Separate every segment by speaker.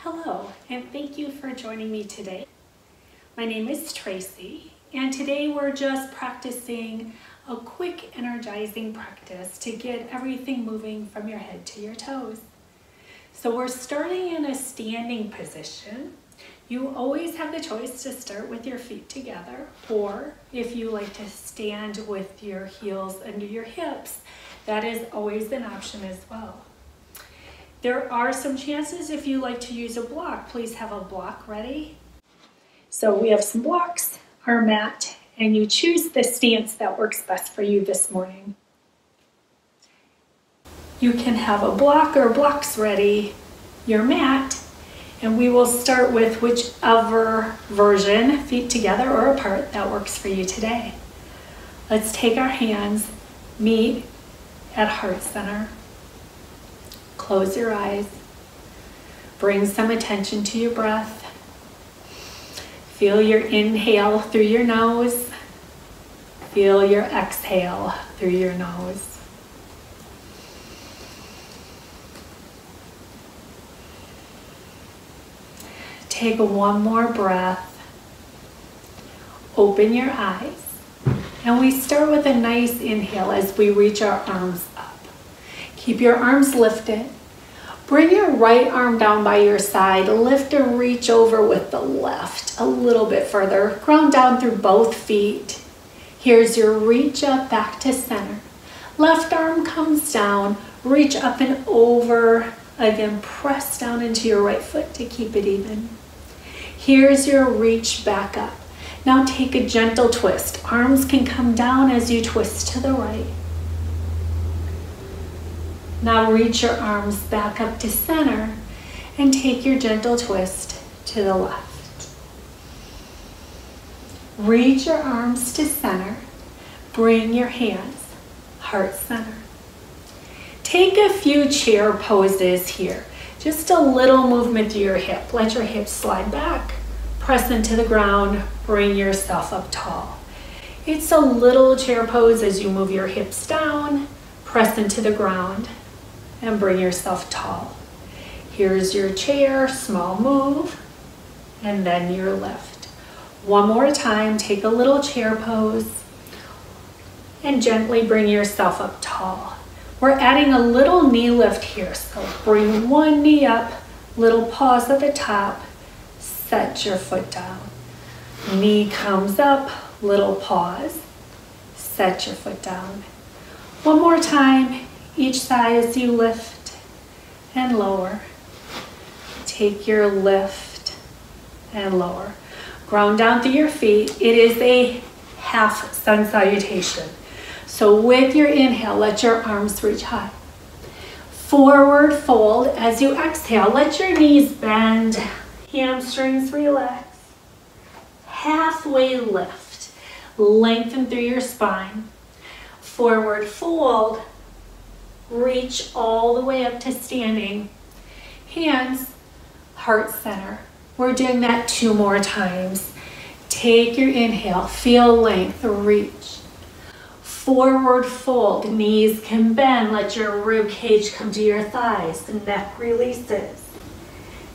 Speaker 1: Hello, and thank you for joining me today. My name is Tracy, and today we're just practicing a quick energizing practice to get everything moving from your head to your toes. So we're starting in a standing position. You always have the choice to start with your feet together, or if you like to stand with your heels under your hips, that is always an option as well. There are some chances if you like to use a block, please have a block ready. So we have some blocks, our mat, and you choose the stance that works best for you this morning. You can have a block or blocks ready, your mat, and we will start with whichever version, feet together or apart, that works for you today. Let's take our hands, meet at heart center. Close your eyes. Bring some attention to your breath. Feel your inhale through your nose. Feel your exhale through your nose. Take one more breath. Open your eyes. And we start with a nice inhale as we reach our arms up. Keep your arms lifted. Bring your right arm down by your side. Lift and reach over with the left a little bit further. Ground down through both feet. Here's your reach up back to center. Left arm comes down. Reach up and over. Again, press down into your right foot to keep it even. Here's your reach back up. Now take a gentle twist. Arms can come down as you twist to the right. Now reach your arms back up to center and take your gentle twist to the left. Reach your arms to center. Bring your hands heart center. Take a few chair poses here. Just a little movement through your hip. Let your hips slide back. Press into the ground. Bring yourself up tall. It's a little chair pose as you move your hips down. Press into the ground and bring yourself tall. Here's your chair, small move, and then your lift. One more time, take a little chair pose and gently bring yourself up tall. We're adding a little knee lift here, so bring one knee up, little pause at the top, set your foot down. Knee comes up, little pause, set your foot down. One more time, each side as you lift and lower. Take your lift and lower. Ground down through your feet. It is a half sun salutation. So with your inhale, let your arms reach high. Forward fold. As you exhale, let your knees bend, hamstrings relax. Halfway lift. Lengthen through your spine. Forward fold. Reach all the way up to standing. Hands, heart center. We're doing that 2 more times. Take your inhale, feel length, reach. Forward fold, knees can bend. Let your rib cage come to your thighs. The neck releases.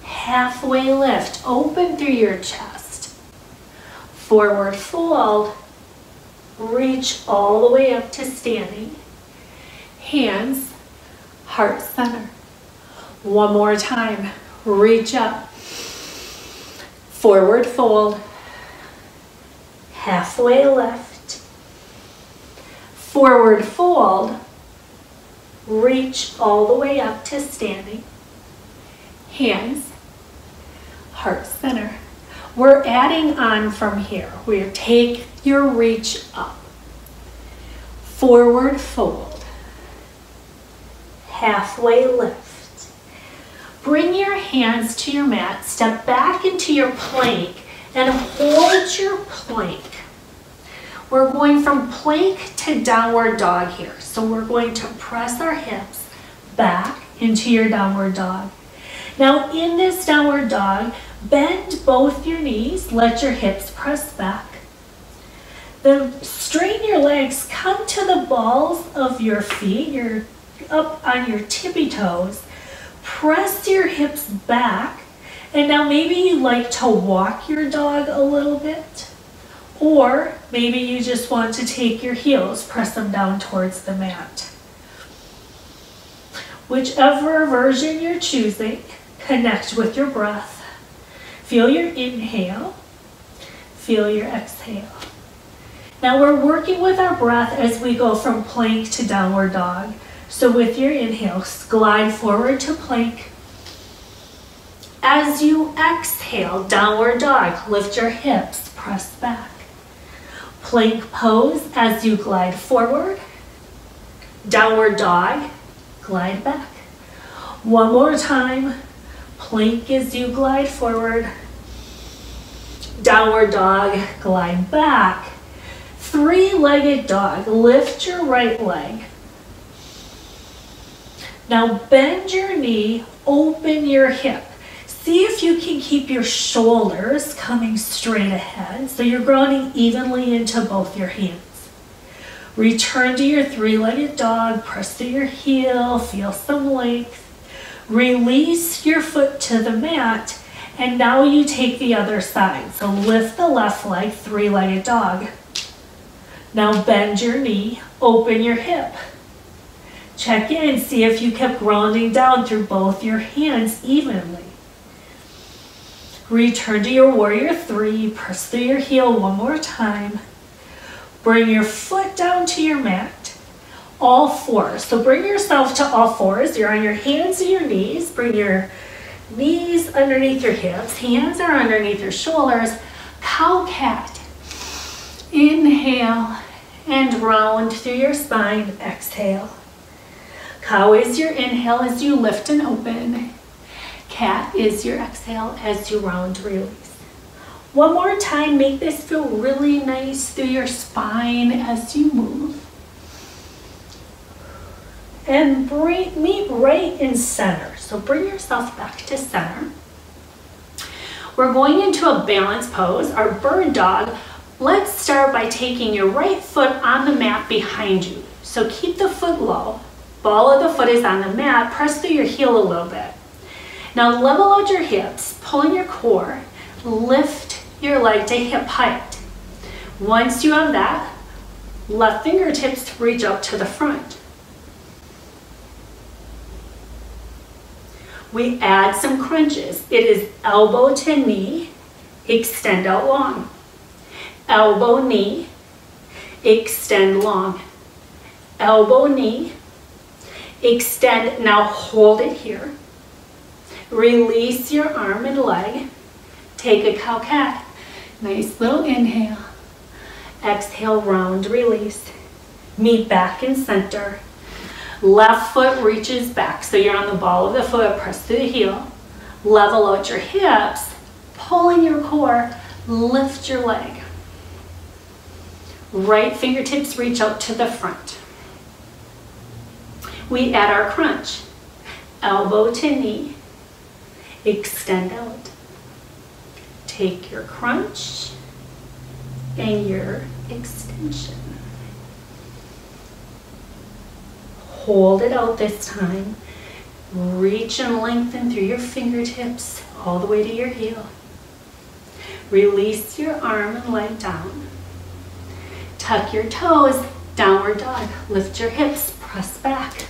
Speaker 1: Halfway lift, open through your chest. Forward fold, reach all the way up to standing. Hands, heart center. One more time, reach up. Forward fold, halfway lift. Forward fold, reach all the way up to standing. Hands, heart center. We're adding on from here. We take your reach up. Forward fold. Halfway lift. Bring your hands to your mat, step back into your plank and hold your plank. We're going from plank to downward dog here. So we're going to press our hips back into your downward dog. Now in this downward dog, bend both your knees, let your hips press back. Then straighten your legs, come to the balls of your feet, you're up on your tippy toes. Press your hips back And now maybe you like to walk your dog a little bit, or maybe you just want to take your heels, press them down towards the mat. Whichever version you're choosing, connect with your breath. Feel your inhale, feel your exhale. Now we're working with our breath as we go from plank to downward dog. So with your inhale, glide forward to plank. As you exhale, downward dog, lift your hips, press back. Plank pose as you glide forward. Downward dog, glide back. One more time. Plank as you glide forward. Downward dog, glide back. Three-legged dog, lift your right leg. Now bend your knee, open your hip. See if you can keep your shoulders coming straight ahead so you're grounding evenly into both your hands. Return to your three-legged dog, press to your heel, feel some length. Release your foot to the mat, and now you take the other side. So lift the left leg, three-legged dog. Now bend your knee, open your hip. Check in, see if you kept grounding down through both your hands evenly. Return to your warrior three, press through your heel one more time. Bring your foot down to your mat, all fours. So bring yourself to all fours. You're on your hands and your knees. Bring your knees underneath your hips. Hands are underneath your shoulders. Cow cat. Inhale and round through your spine. Exhale. Cow is your inhale as you lift and open. Cat is your exhale as you round, release. One more time, make this feel really nice through your spine as you move. And meet right in center. So bring yourself back to center. We're going into a balance pose, our bird dog. Let's start by taking your right foot on the mat behind you. So keep the foot low. Ball of the foot is on the mat. Press through your heel a little bit. Now level out your hips, pull in your core, lift your leg to hip height. Once you have that, left fingertips reach out to the front. We add some crunches. It is elbow to knee, extend out long. Elbow, knee, extend long. Elbow, knee, extend. Now hold it here. Release your arm and leg. Take a cow cat. Nice little inhale. Exhale, round, release. Meet back in center. Left foot reaches back. So you're on the ball of the foot. Press through the heel. Level out your hips. Pull in your core. Lift your leg. Right fingertips reach out to the front. We add our crunch. Elbow to knee. Extend out. Take your crunch and your extension. Hold it out this time. Reach and lengthen through your fingertips all the way to your heel. Release your arm and leg down. Tuck your toes, downward dog. Lift your hips, press back.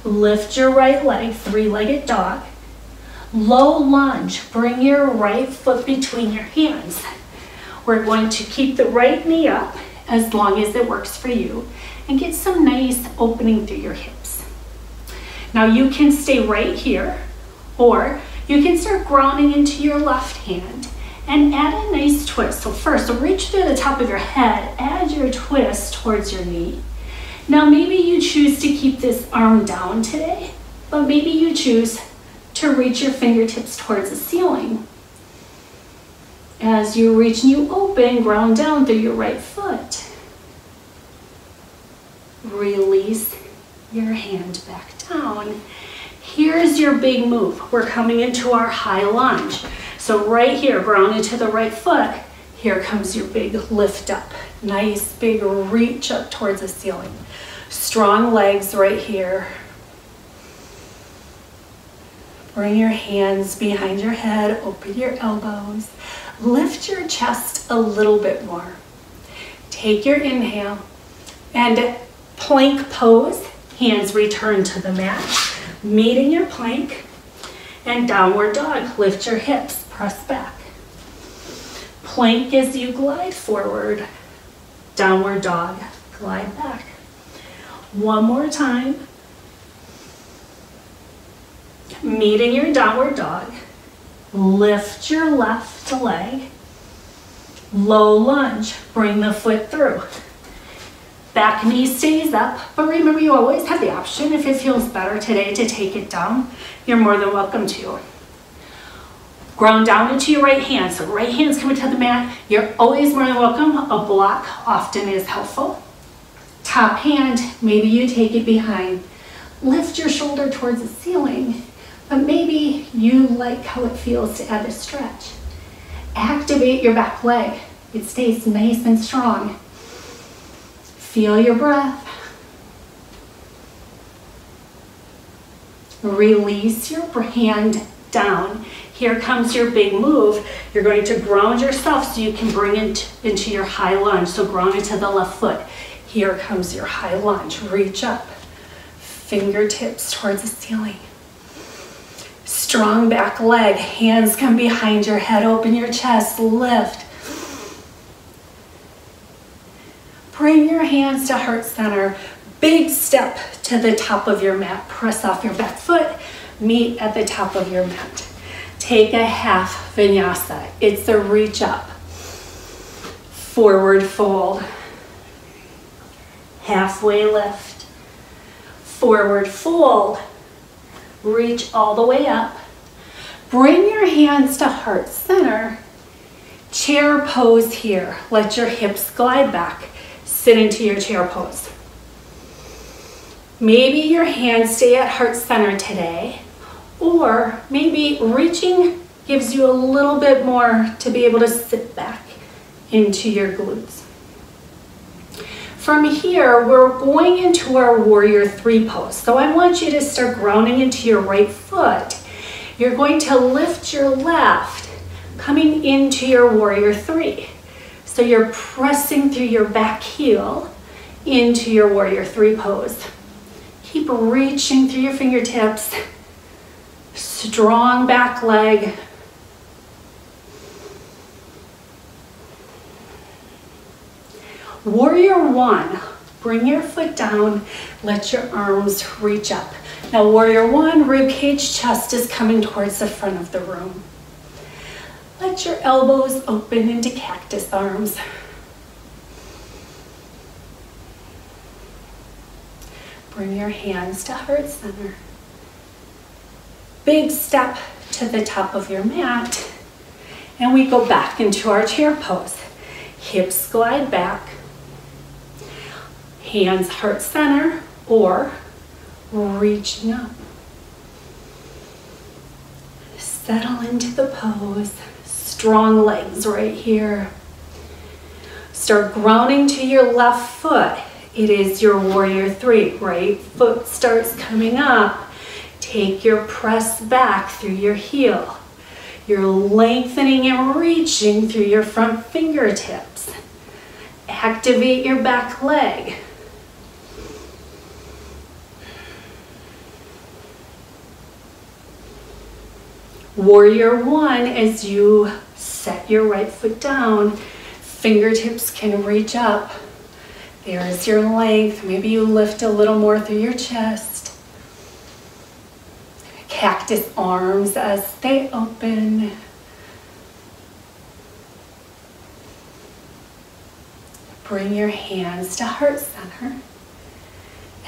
Speaker 1: Lift your right leg, three-legged dog. Low lunge, bring your right foot between your hands. We're going to keep the right knee up as long as it works for you and get some nice opening through your hips. Now you can stay right here, or you can start grounding into your left hand and add a nice twist. So first, reach through the top of your head, add your twist towards your knee. Now maybe you choose to keep this arm down today, but maybe you choose to reach your fingertips towards the ceiling. As you reach and you open, ground down through your right foot. Release your hand back down. Here's your big move. We're coming into our high lunge. So right here, ground into the right foot. Here comes your big lift up. Nice big reach up towards the ceiling. Strong legs right here. Bring your hands behind your head, open your elbows. Lift your chest a little bit more. Take your inhale and plank pose. Hands return to the mat. Meeting your plank and downward dog. Lift your hips, press back. Plank as you glide forward. Downward dog, glide back. One more time. Meeting your downward dog. Lift your left leg. Low lunge, bring the foot through. Back knee stays up, but remember you always have the option if it feels better today to take it down. You're more than welcome to. Ground down into your right hand, so right hand's coming to the mat. You're always more than welcome. A block often is helpful. Top hand, maybe you take it behind. Lift your shoulder towards the ceiling, but maybe you like how it feels to add a stretch. Activate your back leg. It stays nice and strong. Feel your breath. Release your hand down. Here comes your big move. You're going to ground yourself so you can bring it into your high lunge. So ground into the left foot. Here comes your high lunge. Reach up. Fingertips towards the ceiling. Strong back leg. Hands come behind your head. Open your chest. Lift. Bring your hands to heart center. Big step to the top of your mat. Press off your back foot. Meet at the top of your mat. Take a half vinyasa. It's a reach up. Forward fold. Halfway lift. Forward fold. Reach all the way up. Bring your hands to heart center. Chair pose here. Let your hips glide back. Sit into your chair pose. Maybe your hands stay at heart center today, or maybe reaching gives you a little bit more to be able to sit back into your glutes. From here, we're going into our warrior three pose. So I want you to start grounding into your right foot. You're going to lift your left, coming into your warrior three. So you're pressing through your back heel into your warrior three pose. Keep reaching through your fingertips. Strong back leg. Warrior one, bring your foot down, let your arms reach up. Now warrior one, rib cage, chest is coming towards the front of the room. Let your elbows open into cactus arms. Bring your hands to heart center. Big step to the top of your mat. And we go back into our chair pose. Hips glide back. Hands heart center or reaching up. Settle into the pose. Strong legs right here. Start grounding to your left foot. It is your warrior three. Right foot starts coming up. Take your press back through your heel. You're lengthening and reaching through your front fingertips. Activate your back leg. Warrior one, as you set your right foot down, fingertips can reach up. There is your length. Maybe you lift a little more through your chest. Cactus arms as they open. Bring your hands to heart center.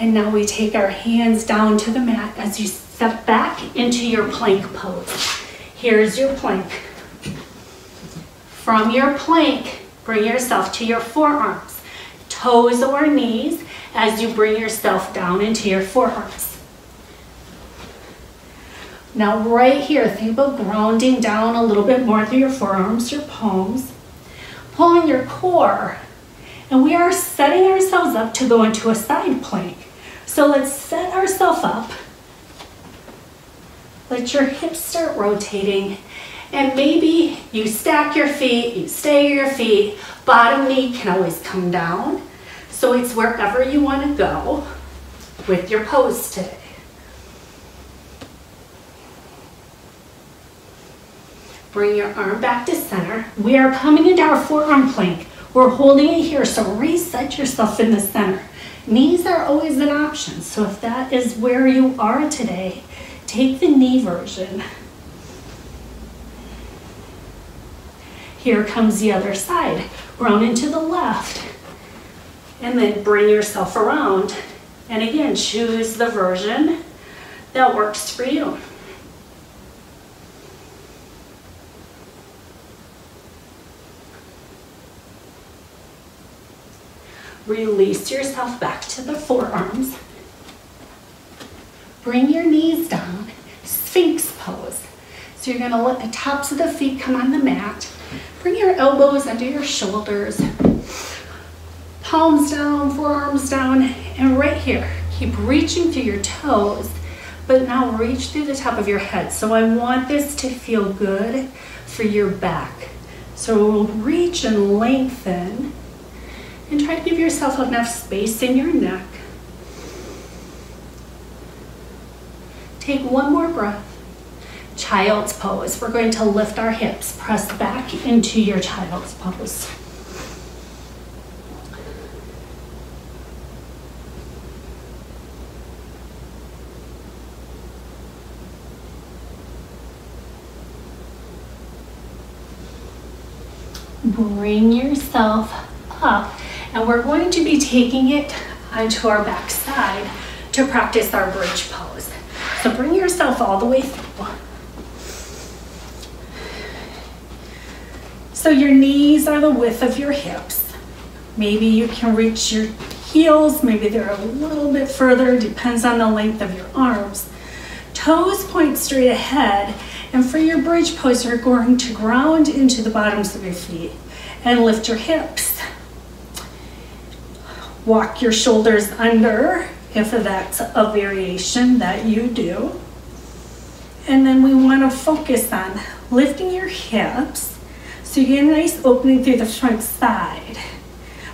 Speaker 1: And now we take our hands down to the mat as you step back into your plank pose. Here's your plank. From your plank, bring yourself to your forearms. Toes or knees as you bring yourself down into your forearms. Now right here, think about grounding down a little bit more through your forearms, your palms. Pulling your core. And we are setting ourselves up to go into a side plank. So let's set ourselves up. Let your hips start rotating. And maybe you stack your feet, you stagger your feet. Bottom knee can always come down. So it's wherever you want to go with your pose today. Bring your arm back to center. We are coming into our forearm plank. We're holding it here, so reset yourself in the center. Knees are always an option, so if that is where you are today, take the knee version. Here comes the other side. Round into the left. And then bring yourself around. And again, choose the version that works for you. Release yourself back to the forearms. Bring your knees down, Sphinx pose. So you're gonna let the tops of the feet come on the mat. Bring your elbows under your shoulders. Palms down, forearms down, and right here, keep reaching through your toes, but now reach through the top of your head. So I want this to feel good for your back. So reach and lengthen, and try to give yourself enough space in your neck. Take one more breath. Child's pose. We're going to lift our hips, press back into your child's pose. Bring yourself up, and we're going to be taking it onto our back side to practice our bridge pose. So bring yourself all the way through. So your knees are the width of your hips. Maybe you can reach your heels, maybe they're a little bit further, depends on the length of your arms. Toes point straight ahead, and for your bridge pose, you're going to ground into the bottoms of your feet and lift your hips. Walk your shoulders under if that's a variation that you do. And then we want to focus on lifting your hips so you get a nice opening through the front side.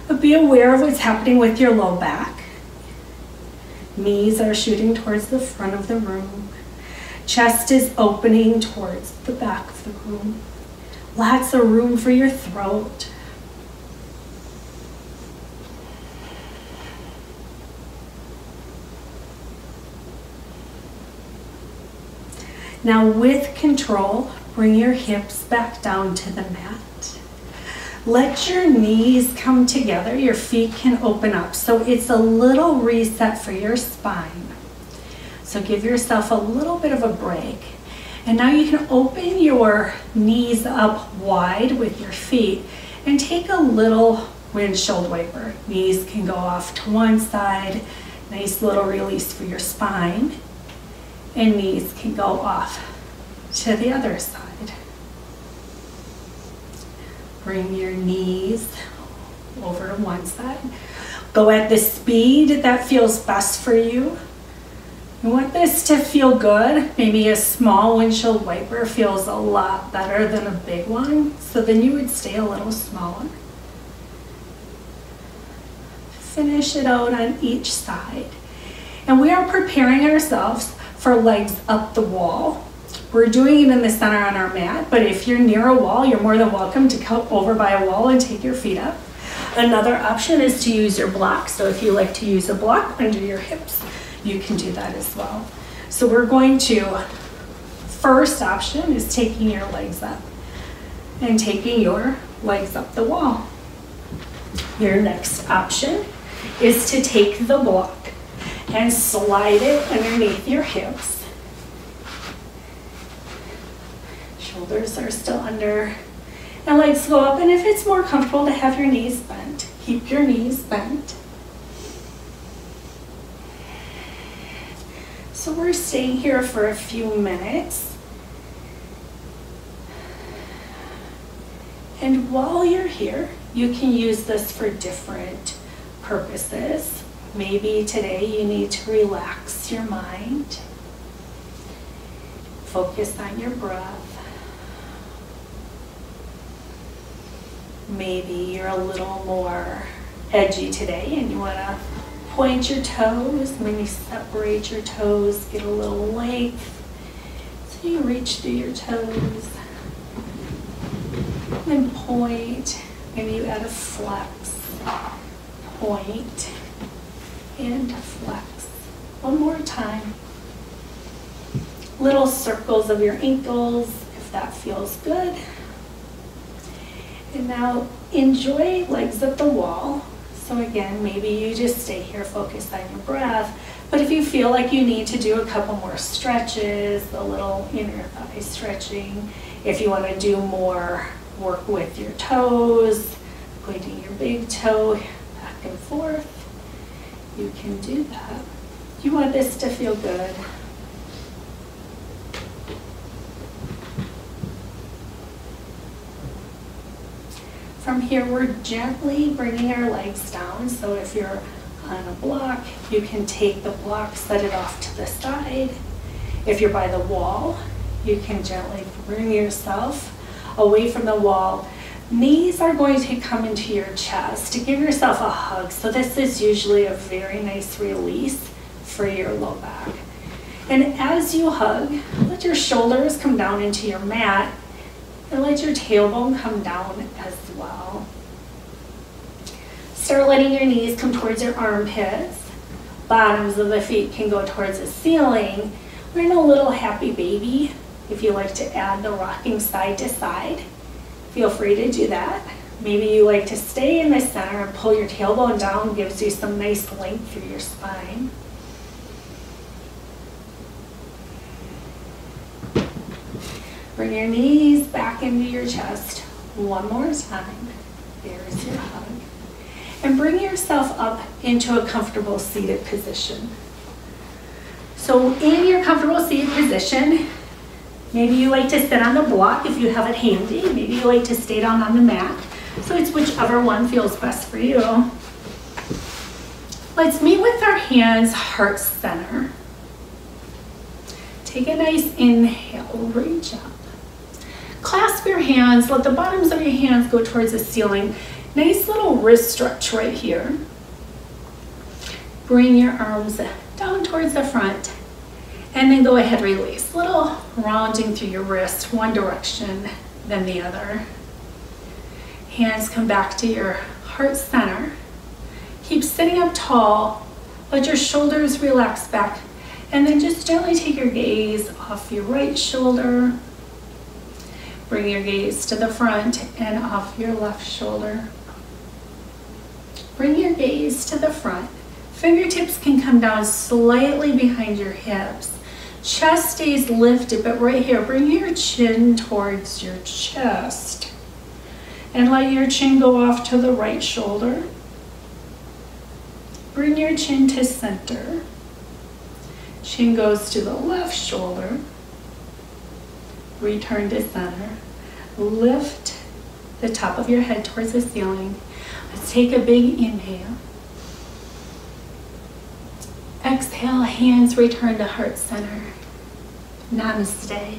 Speaker 1: But be aware of what's happening with your low back. Knees are shooting towards the front of the room. Chest is opening towards the back of the room. Lots of room for your throat. Now with control, bring your hips back down to the mat. Let your knees come together, your feet can open up. So it's a little reset for your spine. So give yourself a little bit of a break. And now you can open your knees up wide with your feet and take a little windshield wiper. Knees can go off to one side, nice little release for your spine. And knees can go off to the other side. Bring your knees over to one side. Go at the speed that feels best for you. You want this to feel good. Maybe a small windshield wiper feels a lot better than a big one. So then you would stay a little smaller. Finish it out on each side. And we are preparing ourselves for legs up the wall. We're doing it in the center on our mat, but if you're near a wall, you're more than welcome to come over by a wall and take your feet up. Another option is to use your block. So if you like to use a block under your hips, you can do that as well. So we're going to, first option is taking your legs up and taking your legs up the wall. Your next option is to take the block and slide it underneath your hips. Shoulders are still under, and legs go up. And if it's more comfortable to have your knees bent, keep your knees bent. So we're staying here for a few minutes. And while you're here, you can use this for different purposes. Maybe today you need to relax your mind. Focus on your breath. Maybe you're a little more edgy today and you want to point your toes, maybe separate your toes, get a little length. So you reach through your toes, then point, maybe you add a flex, point, and flex. One more time. Little circles of your ankles, if that feels good. And now enjoy legs at the wall. So again, maybe you just stay here, focus on your breath. But if you feel like you need to do a couple more stretches, a little inner thigh stretching, if you want to do more work with your toes, pointing your big toe back and forth, you can do that. You want this to feel good. From here, we're gently bringing our legs down. So if you're on a block, you can take the block, set it off to the side. If you're by the wall, you can gently bring yourself away from the wall. Knees are going to come into your chest to give yourself a hug. So this is usually a very nice release for your low back. And as you hug, let your shoulders come down into your mat and let your tailbone come down as well. Start letting your knees come towards your armpits. Bottoms of the feet can go towards the ceiling. We're in a little happy baby. If you like to add the rocking side to side, feel free to do that. Maybe you like to stay in the center and pull your tailbone down, gives you some nice length through your spine. Bring your knees back into your chest. One more time. There's your hug. And bring yourself up into a comfortable seated position. So in your comfortable seated position, maybe you like to sit on the block if you have it handy. Maybe you like to stay down on the mat. So it's whichever one feels best for you. Let's meet with our hands heart center. Take a nice inhale, reach up. Clasp your hands, let the bottoms of your hands go towards the ceiling. Nice little wrist stretch right here. Bring your arms down towards the front and then go ahead, release. Little rounding through your wrist, one direction, then the other. Hands come back to your heart center. Keep sitting up tall, let your shoulders relax back, and then just gently take your gaze off your right shoulder. Bring your gaze to the front and off your left shoulder. Bring your gaze to the front. Fingertips can come down slightly behind your hips. Chest stays lifted, but right here, bring your chin towards your chest. And let your chin go off to the right shoulder. Bring your chin to center. Chin goes to the left shoulder. Return to center. Lift the top of your head towards the ceiling. Let's take a big inhale. Exhale, hands return to heart center. Namaste.